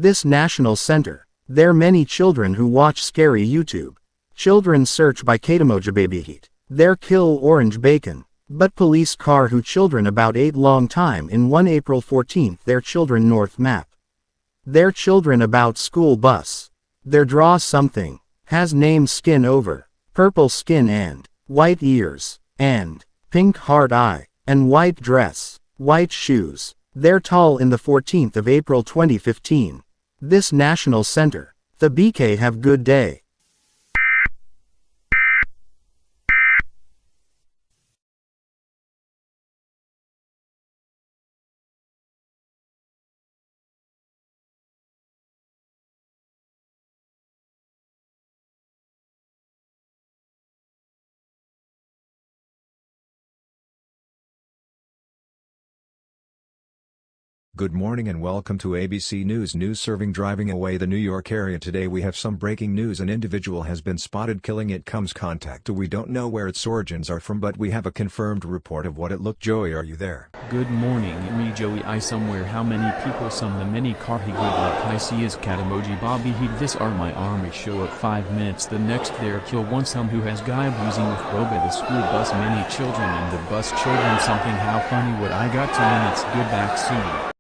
This national center. There many children who watch scary YouTube. Children search by catemojibabyheat. There kill orange bacon. But police car who children about 8 long time in 1 April 14th their children north map. Their children about school bus. There draw something. Has name skin over. Purple skin and white ears. And pink heart eye. And white dress. White shoes. They're tall in the 14th of April 2015. This national center. The BK have good day. Good morning and welcome to ABC News serving driving away the New York area. Today we have some breaking news. An individual has been spotted killing it comes contact. We don't know where its origins are from, but we have a confirmed report of what it looked. Joey, are you there? Good morning, me Joey. I somewhere how many people some the many car he good like I see is catemojibabyheat. This are my army show up 5 minutes the next there kill one some who has guy abusing with boba the school bus many children and the bus children something how funny what I got 2 minutes good back soon.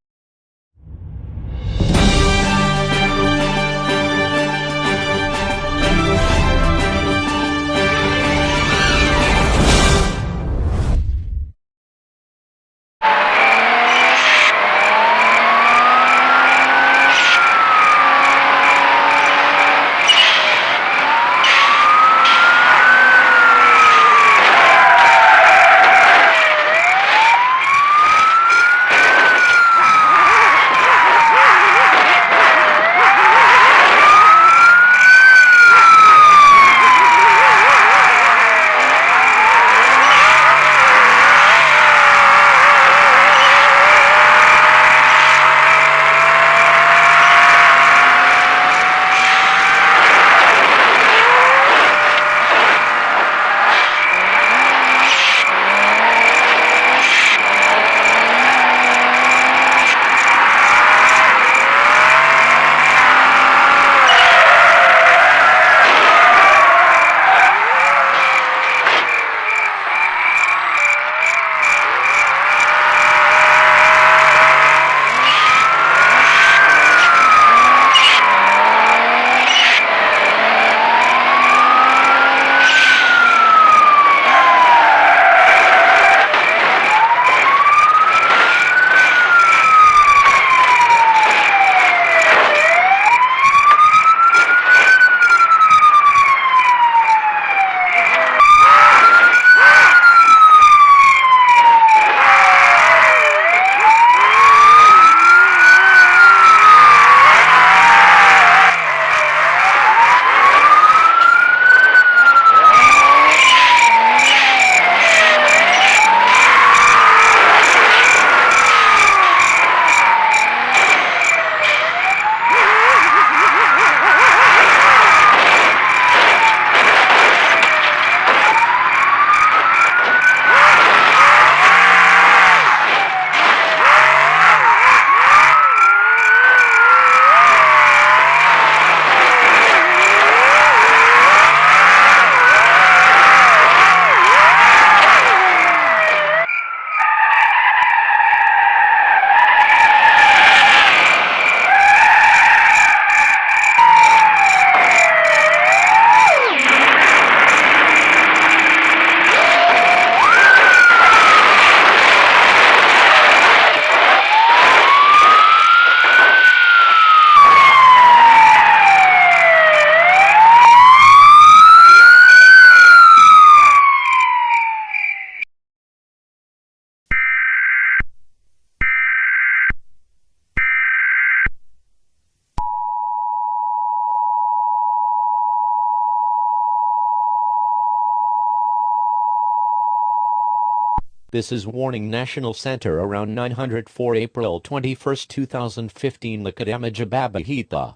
This is Warning National Center around 904 April 21, 2015. The catemojibabyheat.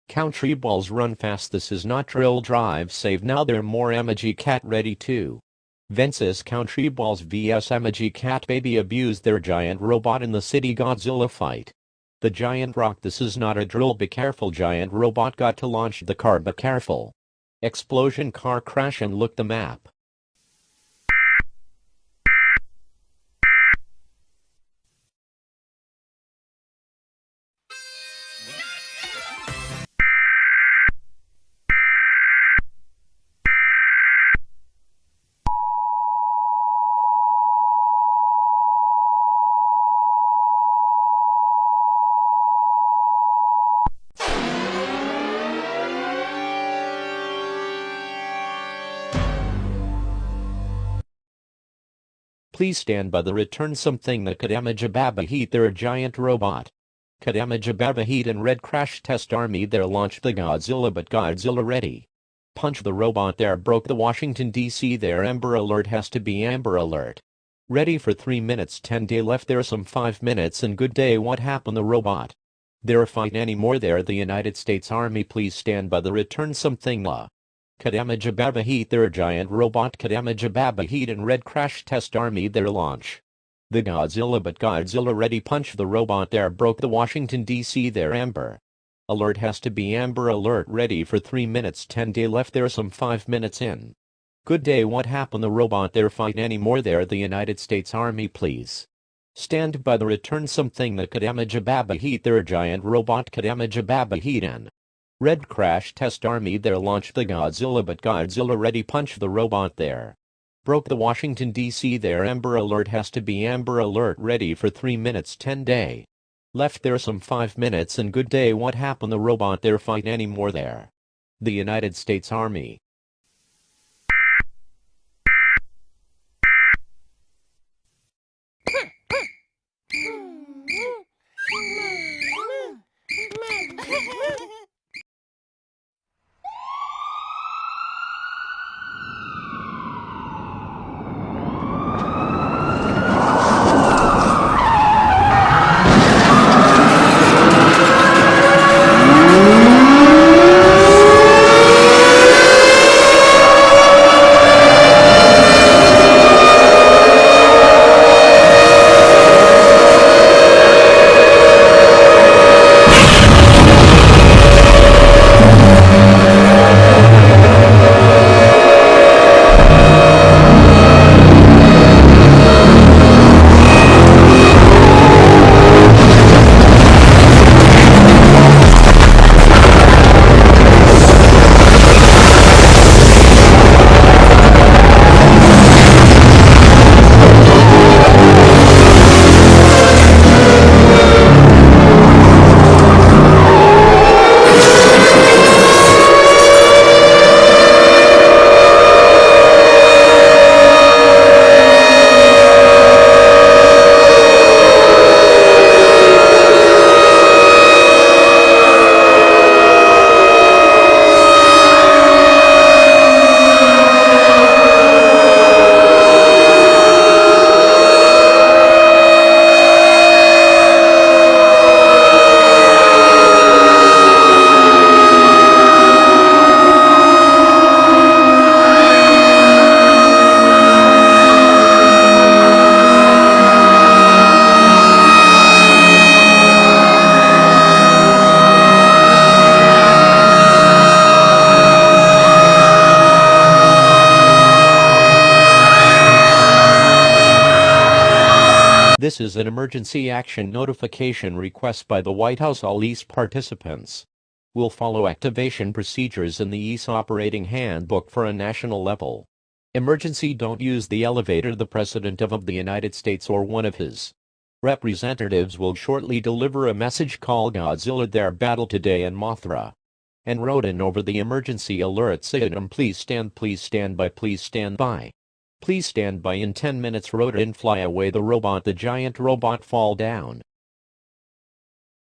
Country balls run fast. This is not drill drive save now. They're more emoji cat ready too. Vences country balls vs emoji cat baby abused their giant robot in the city Godzilla fight. The giant rock. This is not a drill. Be careful. Giant robot got to launch the car. Be careful. Explosion. Car crash. And look the map. Please stand by. The return something. The catemojibabyheat. They're a giant robot. Catemojibabyheat and Red Crash Test Army. There launched the Godzilla, but Godzilla ready. Punch the robot. There broke the Washington D.C. There Amber Alert. Has to be Amber Alert. Ready for 3 minutes 10 day left. There some 5 minutes and good day. What happened? The robot. There fight anymore. There the United States Army. Please stand by. The return something. La. Catemojibabyheat. They're a giant robot. Catemojibabyheat and Red Crash Test Army. There launch the Godzilla, but Godzilla ready. Punch the robot. There broke the Washington D.C. There Amber Alert. Has to be Amber Alert. Ready for 3 minutes 10 day left. There some 5 minutes in. Good day. What happened? The robot. There fight anymore. There the United States Army. Please stand by. The return something. The catemojibabyheat. They're a giant robot. Catemojibabyheat and Red Crash Test Army. There launched the Godzilla, but Godzilla ready. Punch the robot. There broke the Washington D.C. There Amber Alert. Has to be Amber Alert. Ready for 3 minutes 10 day left. There some 5 minutes and good day. What happened? The robot. There fight anymore. There the United States Army. This is an emergency action notification request by the White House. All EASE participants will follow activation procedures in the EASE operating handbook for a national level. Emergency: don't use the elevator. The President of the United States or one of his representatives will shortly deliver a message called Godzilla Their Battle Today in Mothra. And wrote in over the emergency alert saying, please stand by, please stand by. Please stand by. In 10 minutes wrote in, fly away the robot. The giant robot fall down.